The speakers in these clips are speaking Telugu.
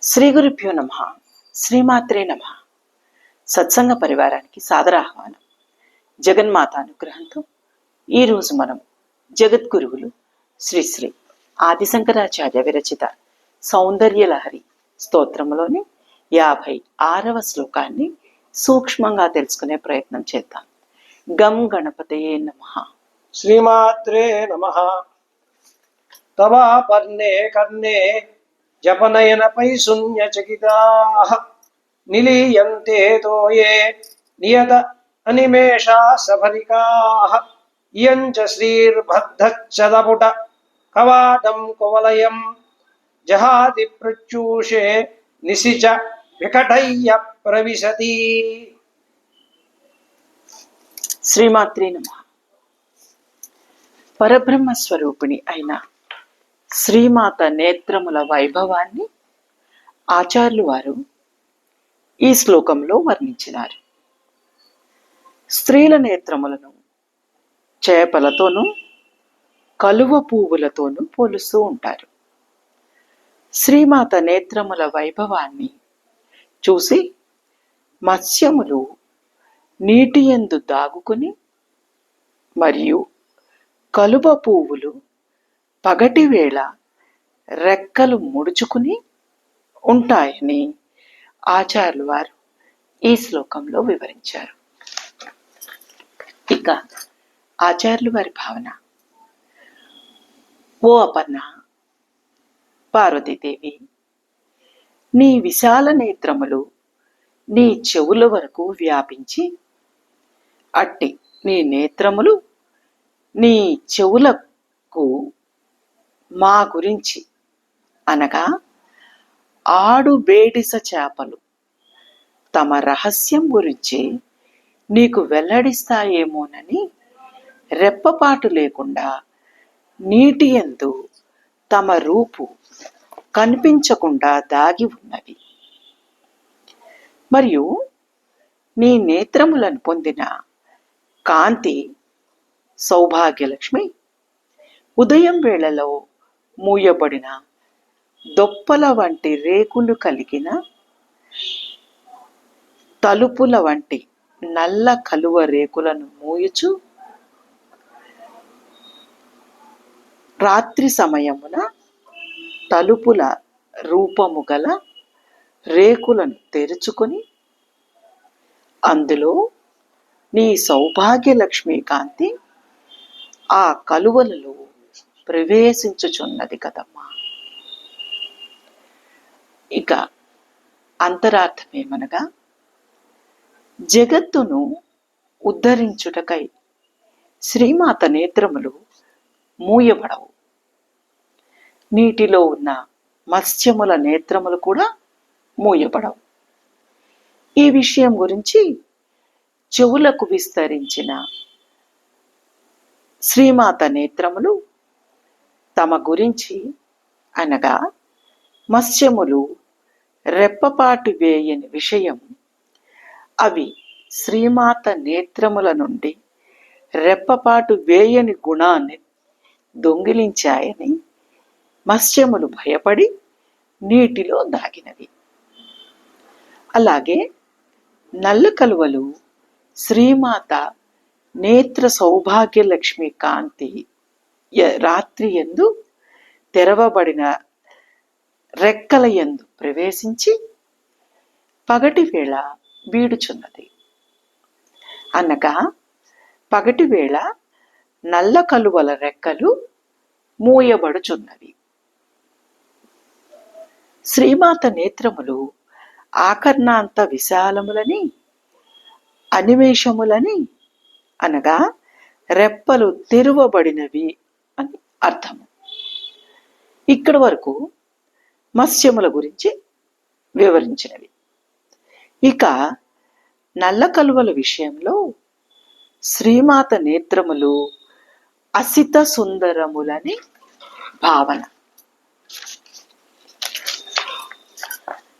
శ్రీ గురుభ్యో నమః. శ్రీమాత్రే నమః. సత్సంగ పరివారానికి సాదర ఆహ్వానం. జగన్మాత అనుగ్రహంతో ఈరోజు మనం జగద్గురువులు శ్రీ శ్రీ ఆదిశంకరాచార్య విరచిత సౌందర్యలహరి స్తోత్రములోని 56వ శ్లోకాన్ని సూక్ష్మంగా తెలుసుకునే ప్రయత్నం చేద్దాం. గం గణపతయే నమః. శ్రీమాత్రే నమః. తవాపర్ణే కర్ణే జపనయనపై శూన్యచకితాః నిలీయంతే తోయే నియత అనిమేషా సఫలికాః ఇయం చ శ్రీర్బద్ధచ్చదపుట కవాటం కువలయం జహాతి ప్రత్యూషే నిశిచ వికటయ్య ప్రవిశతి. శ్రీమాత్రే నమః. పరబ్రహ్మ స్వరూపిణి అయిన శ్రీమాత నేత్రముల వైభవాన్ని ఆచార్యులు వారు ఈ శ్లోకంలో వర్ణించినారు. స్త్రీల నేత్రములను చేపలతోనూ కలువ పువ్వులతోనూ పోలుస్తూ ఉంటారు. శ్రీమాత నేత్రముల వైభవాన్ని చూసి మత్స్యములు నీటి యందు దాగుకుని మరియు కలువ పువ్వులు పగటి వేళ రెక్కలు ముడుచుకుని ఉంటాయని ఆచార్యులు వారు ఈ శ్లోకంలో వివరించారు. ఇక ఆచార్యులు వారి భావన: ఓ అపర్ణ, పార్వతీదేవి, నీ విశాల నేత్రములు నీ చెవుల వరకు వ్యాపించి అట్టి నీ నేత్రములు నీ చెవులకు మా గురించి అనగా ఆడు బేడిస చేపలు తమ రహస్యం గురించి నీకు వెల్లడిస్తాయేమోనని రెప్పపాటు లేకుండా నీటి యందు తమ రూపు కనిపించకుండా దాగి ఉన్నవి. మరియు నీ నేత్రములను పొందిన కాంతి సౌభాగ్యలక్ష్మి ఉదయం వేళలో మూయబడిన దొప్పల వంటి రేకులు కలిగిన తలుపుల వంటి నల్ల కలువ రేకులను మూయుచు రాత్రి సమయమున తలుపుల రూపము గల రేకులను తెరుచుకొని అందులో నీ సౌభాగ్యలక్ష్మి కాంతి ఆ కలువలలో ప్రవేశించుచున్నది కదమ్మా. ఇక అంతరార్థమేమనగా, జగత్తును ఉద్ధరించుటకై శ్రీమాత నేత్రములు మూయబడవు. నీటిలో ఉన్న మత్స్యముల నేత్రములు కూడా మూయబడవు. ఈ విషయం గురించి చెవులకు విస్తరించిన శ్రీమాత నేత్రములు తమ గురించి అనగా మత్స్యములు రెప్పపాటు వేయని విషయం అవి శ్రీమాత నేత్రముల నుండి రెప్పపాటు వేయని గుణాన్ని దొంగిలించాయని మత్స్యములు భయపడి నీటిలో దాగినవి. అలాగే నల్ల కలువలు శ్రీమాత నేత్ర సౌభాగ్యలక్ష్మి కాంతి రాత్రి యందు తెరవబడిన రెక్కల యందు ప్రవేశించి పగటి వేళ వీడుచున్నది. అనగా పగటి వేళ నల్ల కలువల రెక్కలు మూయబడుచున్నవి. శ్రీమాత నేత్రములు ఆకర్ణాంత విశాలములని అనిమేషములని అనగా రెప్పలు తెరువబడినవి అని అర్థము. ఇక్కడి వరకు మత్స్యముల గురించి వివరించినవి. ఇక నల్ల కలువల విషయంలో శ్రీమాత నేత్రములు అసిత సుందరములని భావన.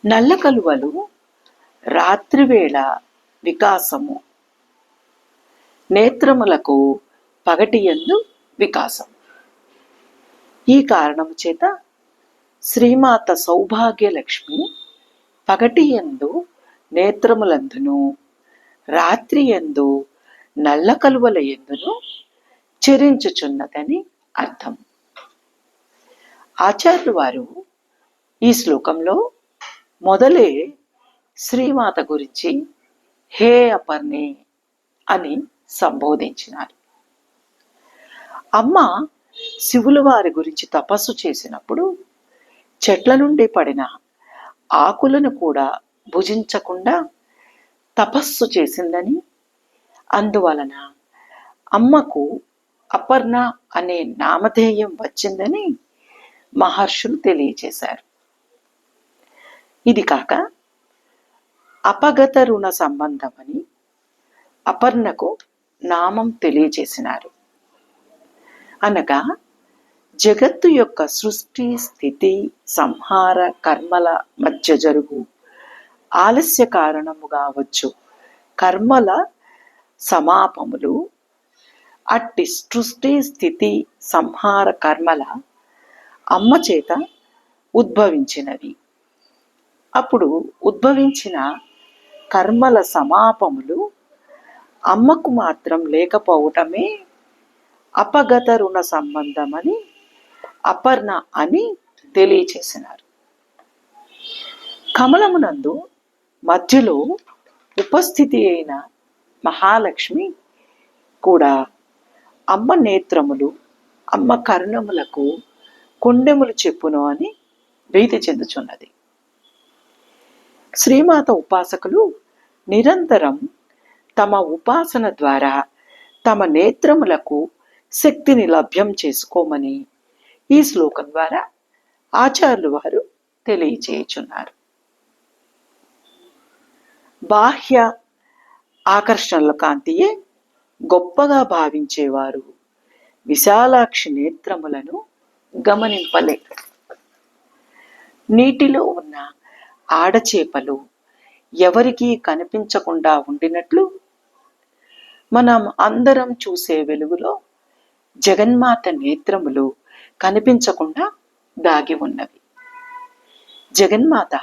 నల్ల కలువలు రాత్రివేళ వికాసము, నేత్రములకు పగటి యందు వికాసం. ఈ కారణము చేత శ్రీమాత సౌభాగ్యలక్ష్మి పగటి యందు నేత్రములందును రాత్రి యందు నల్ల కలువల ఎందును చెరించుచున్నదని అర్థం. ఆచార్యులు వారు ఈ శ్లోకంలో మొదలే శ్రీమాత గురించి హే అపర్ణే అని సంబోధించినారు. అమ్మ శివుల వారి గురించి తపస్సు చేసినప్పుడు చెట్ల నుండి పడిన ఆకులను కూడా భుజించకుండా తపస్సు చేసిందని, అందువలన అమ్మకు అపర్ణ అనే నామధేయం వచ్చిందని మహర్షులు తెలియచేశారు. ఇది కాక అపగత రుణ సంబంధమని అపర్ణకు నామం తెలియచేసినారు. అనగా జగత్తు యొక్క సృష్టి స్థితి సంహార కర్మల మధ్య జరుగు ఆలస్య కారణముగా వచ్చు కర్మల సమాపములు అట్టి సృష్టి స్థితి సంహార కర్మల అమ్మ చేత ఉద్భవించినవి. అప్పుడు ఉద్భవించిన కర్మల సమాపములు అమ్మకు మాత్రం లేకపోవటమే అపగత రుణ సంబంధమని అపర్ణ అని తెలియచేసినారు. కమలమునందు మధ్యలో ఉపస్థితి అయిన మహాలక్ష్మి కూడా అమ్మ నేత్రములు అమ్మ కర్ణములకు కొండెములు చెప్పును అని భీతి చెందుచున్నది. శ్రీమాత ఉపాసకులు నిరంతరం తమ ఉపాసన ద్వారా తమ నేత్రములకు శక్తిని లభ్యం చేసుకోమని ఈ శ్లోకం ద్వారా ఆచార్యులు వారు తెలియచేయుచున్నారు. బాహ్య ఆకర్షణల కాంతియే గొప్పగా భావించేవారు విశాలాక్షి నేత్రములను గమనింపలేరు. నీటిలో ఉన్న ఆడచేపలు ఎవరికీ కనిపించకుండా ఉండినట్లు మనం అందరం చూసే వెలుగులో జగన్మాత నేత్రములు కనిపించకుండా దాగి ఉన్నవి. జగన్మాత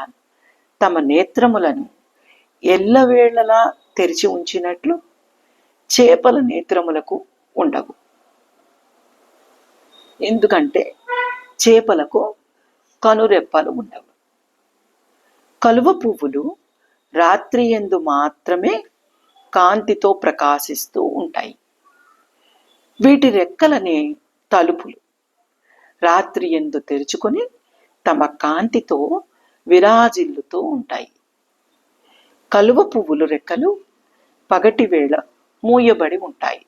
తమ నేత్రములను ఎల్లవేళలా తెరిచి ఉంచినట్లు చేపల నేత్రములకు ఉండవు. ఎందుకంటే చేపలకు కనురెప్పలు ఉండవు. కలువ పువ్వులు రాత్రి యందు మాత్రమే కాంతితో ప్రకాశిస్తూ ఉంటాయి. వీటి రెక్కలనే తలుపులు రాత్రి యందు తెరుచుకొని తమ కాంతితో విరాజిల్లుతూ ఉంటాయి. కలువ పువ్వులు రెక్కలు పగటి వేళ మూయబడి ఉంటాయి,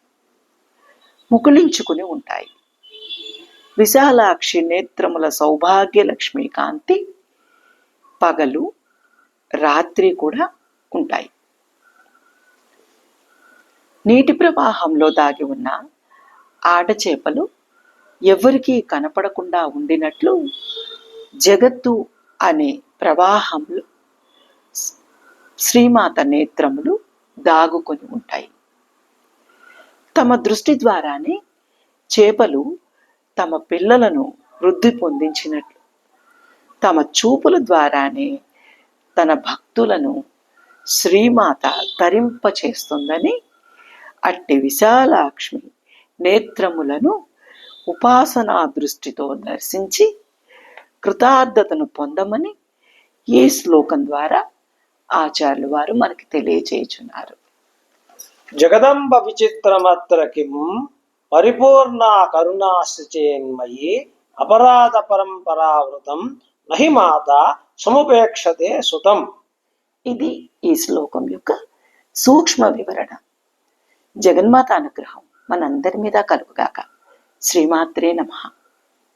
ముకుళించుకుని ఉంటాయి. విశాలాక్షి నేత్రముల సౌభాగ్యలక్ష్మి కాంతి పగలు రాత్రి కూడా ఉంటాయి. నీటి ప్రవాహంలో దాగి ఉన్న ఆడచేపలు ఎవరికీ కనపడకుండా ఉండినట్లు జగత్తు అనే ప్రవాహంలో శ్రీమాత నేత్రములు దాగుకొని ఉంటాయి. తమ దృష్టి ద్వారానే చేపలు తమ పిల్లలను వృద్ధి పొందించినట్లు తమ చూపుల ద్వారానే తన భక్తులను శ్రీమాత తరింపచేస్తుందని అట్టి విశాలాక్ష్మి నేత్రములను ఉపాసనా దృష్టితో దర్శించి కృతార్థతను పొందమని ఈ శ్లోకం ద్వారా ఆచార్యులు వారు మనకి తెలియజేయుచున్నారు. జగదంబ విచిత్రమత్ర కిం పరిపూర్ణ కరుణాశ్చేన్మయి అపరాధ పరంపరావృతం మహిమాత సముపేక్షతే సుతం. ఇది ఈ శ్లోకం యొక్క సూక్ష్మ వివరణ. జగన్మాత అనుగ్రహం మనందరి మీద కలుగుగాక. శ్రీమాత్రే నమః.